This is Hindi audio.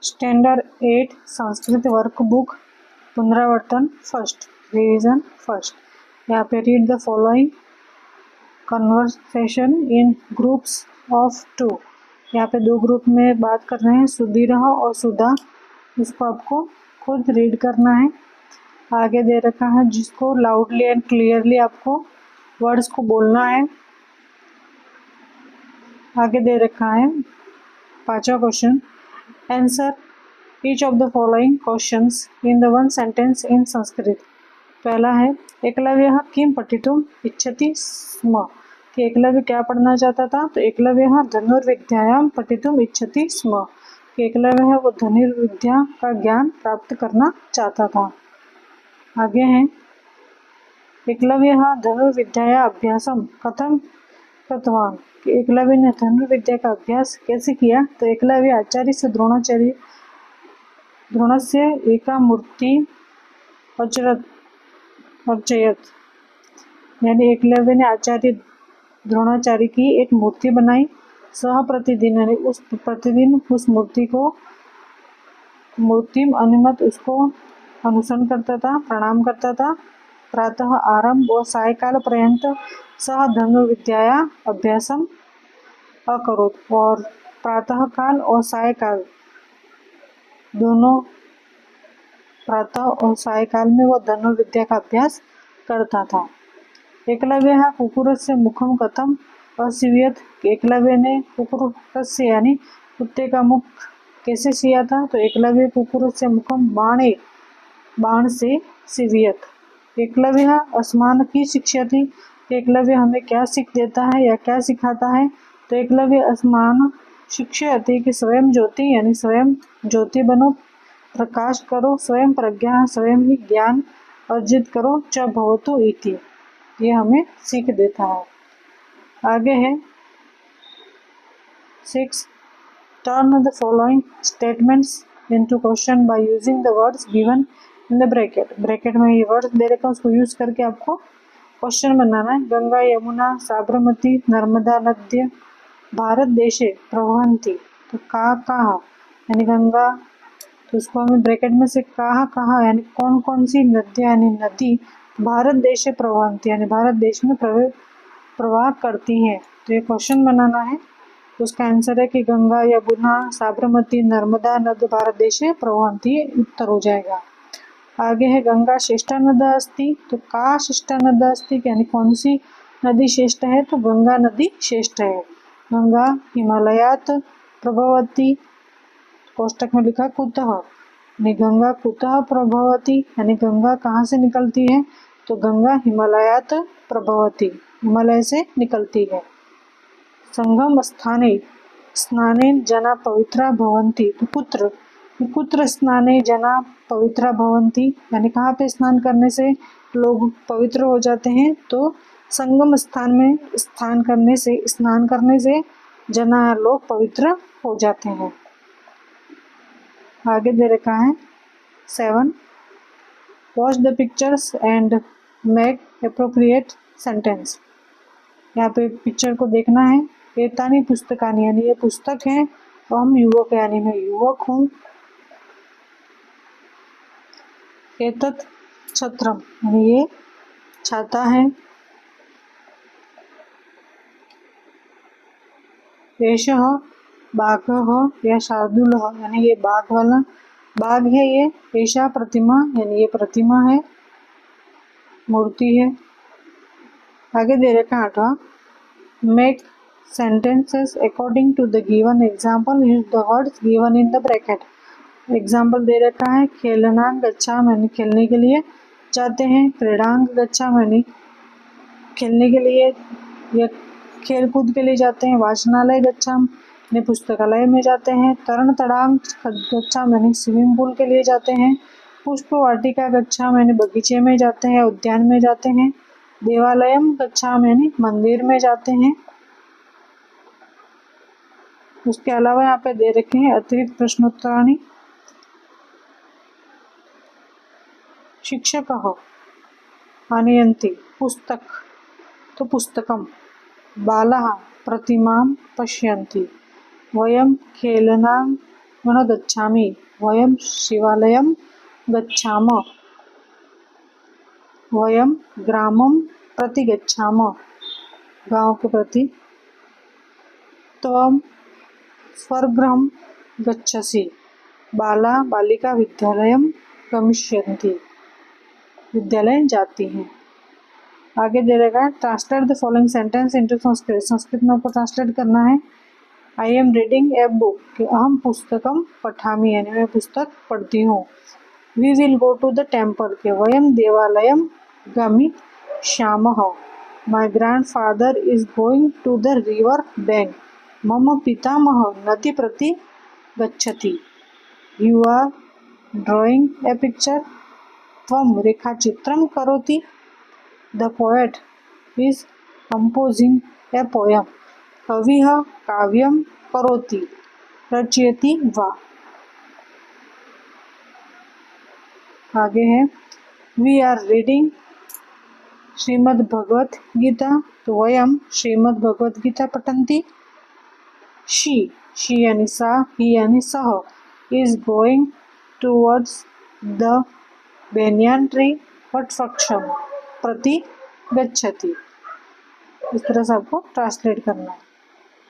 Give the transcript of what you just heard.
स्टैंडर्ड 8 संस्कृत वर्कबुक पुनरावर्तन फर्स्ट रिवीजन फर्स्ट। यहाँ पे read the following conversation in groups of 2। यहाँ पे 2 ग्रुप में बात कर रहे हैं, सुधीर और सुधा। इसको आपको खुद रीड करना है। आगे दे रखा है जिसको लाउडली एंड क्लियरली आपको वर्ड्स को बोलना है। आगे दे रखा है 5वां question, answer each of the following questions in the one sentence in Sanskrit. पहला है एकलव्य किम पठितुम इच्छति स्म, कि एकलव्य क्या पढ़ना चाहता था, तो एकलव्य धनुर्विद्यायाम पठितुम इच्छति स्म, कि एकलव्य है वो धनुर्विद्या का ज्ञान प्राप्त करना चाहता था। आगे है एकलव्य धनुर्विद्याया अभ्यासम कथम कृतवान, कि एकलव्य ने धनुर्विद्या का अभ्यास कैसे किया, तो एकलव्य आचार्य से द्रोणस्य एका मूर्ति अर्चयत, यानी एकलव्य ने आचार्य द्रोणाचार्य की एक मूर्ति बनाई। सह प्रतिदिन, यानी उस प्रतिदिन उस मूर्तिम अनुमत उसको अनुसरण करता था, प्रणाम करता था। प्रातः आरंभ और सायकाल पर्यंत सह धनुर्विद्याया अभ्यासम अकरोत, और प्रातः काल और सायकाल दोनों, प्रातः और सायकाल में वो धनुर्विद्या का अभ्यास करता था। एकलव्य कुकुरस्य मुखम कथम असीवियत, एकलव्य ने कुकुरस्य यानी कुत्ते का मुख कैसे सिया था, तो एकलव्य कुकुरस्य मुखम बाण से सीवियत। एकलव्य अस्मान की शिक्षा थी, एकलव्य हमें क्या सीख देता है या क्या सिखाता है, तो एकलव्य अस्मान शिक्षयति कि स्वयं ज्योति, यानी स्वयं ज्योति बनो, प्रकाश करो, स्वयं प्रज्ञा स्वयं ही ज्ञान अर्जित करो, च भवतु इति, ये हमें सीख देता है। आगे है 6, turn the following statements into question by using the words given in the bracket. Bracket में ये वर्ड्स दे रखा है, उसको यूज करके आपको क्वेश्चन बनाना है। गंगा यमुना साबरमती नर्मदा नद्य भारत देशे प्रवहन्ति, तो कहाँ, यानी गंगा, तो उसको हमें ब्रैकेट में से कहाँ यानी कौन कौन सी नदियाँ यानी नदी भारत देश से प्रवहन्ति, यानी भारत देश में प्रवाह करती हैं। तो ये क्वेश्चन बनाना है। तो उसका आंसर है कि गंगा यमुना साबरमती नर्मदा नद भारत देश से प्रवहन्ति, उत्तर हो जाएगा। आगे है गंगा श्रेष्ठा नदा अस्ति, तो का श्रेष्ठा नदा अस्ति, यानी कौन सी नदी श्रेष्ठ है, तो गंगा नदी श्रेष्ठ है। गंगा हिमालयात प्रभवती, कोष्टक में लिखा कुतः, यानी गंगा कुतः प्रभवती, यानी गंगा कहाँ से निकलती है, तो गंगा हिमालयात प्रभवती, हिमालय से निकलती है। संगम स्थाने स्नाने जना पवित्रा भवन्ति, तो कुत्र स्नाने जना पवित्रा भवन्ति, यानी कहाँ पे स्नान करने से लोग पवित्र हो जाते हैं, तो संगम स्थान में स्नान करने से जना लोग पवित्र हो जाते हैं। आगे दे रखा है 7, watch the pictures and make appropriate sentence. यहाँ पे पिक्चर को देखना है। एतानी पुस्तकानी, यानी ये पुस्तक है, हम युवक, यानी मैं युवक हूँ। एतत् छत्रम, यानी ये छाता है। एषः बाघः या शार्दूलः, यानी ये बाघ है ये। एषा प्रतिमा, यानी ये प्रतिमा है, मूर्ति है। आगे दे रखा है 8वां, make sentences according to the given example, use the words given in the bracket. Example दे रखा है खेलनांग गच्छाम, यानी खेलने के लिए जाते हैं। क्रीडांग गच्छाम, यानी खेलने के लिए या खेल कूद के लिए जाते हैं। वाचनालय गच्छाम, यानी पुस्तकालय में जाते हैं। तरण तड़ांग गच्छाम, यानी स्विमिंग पूल के लिए जाते हैं। पुष्प वाटिका गच्छाम, यानी बगीचे में जाते हैं, उद्यान में जाते हैं। देवालयम गच्छाम, यानी मंदिर में जाते हैं। उसके अलावा यहाँ पे दे रखे हैं अतिरिक्त प्रश्नोत्तराणी। शिक्षकः आनयन्ति पुस्तक, तो पुस्तकम। बालाः प्रतिमां पश्यन्ति, वयं खेलनां गण गच्छामि, वयम शिवालयम गच्छामः, वयम ग्रामम प्रति गच्छामः, गांव के प्रति, त्वम स्वगृहं गच्छसि, बाला बालिका विद्यालयम गमिष्यन्ति, विद्यालय जाती हैं। आगे दे रहेगा translate the following sentence into Sanskrit, Sanskrit में आपको ट्रांसलेट करना है। I am reading a book, कि अहम पुस्तकम पठामि, यानी मैं पुस्तक पढ़ती हूँ। We will go to the temple, के वयम देवालयम गमिष्यामः, my grandfather is going to the river bank, मम पितामह नदी प्रति गच्छति, you are drawing a picture, त्वम रेखाचित्रं करोति, the poet is composing a poem, कविः काव्यं करोति, रचयति वा। आगे है we are reading Shrimad Bhagavad Gita, तो वयम श्रीमद् भगवत गीता पठन्ति। शी यानी सा, ही यानी सह, is going towards the banyan tree वटवृक्षम प्रति गच्छति। इस तरह से आपको ट्रांसलेट करना है।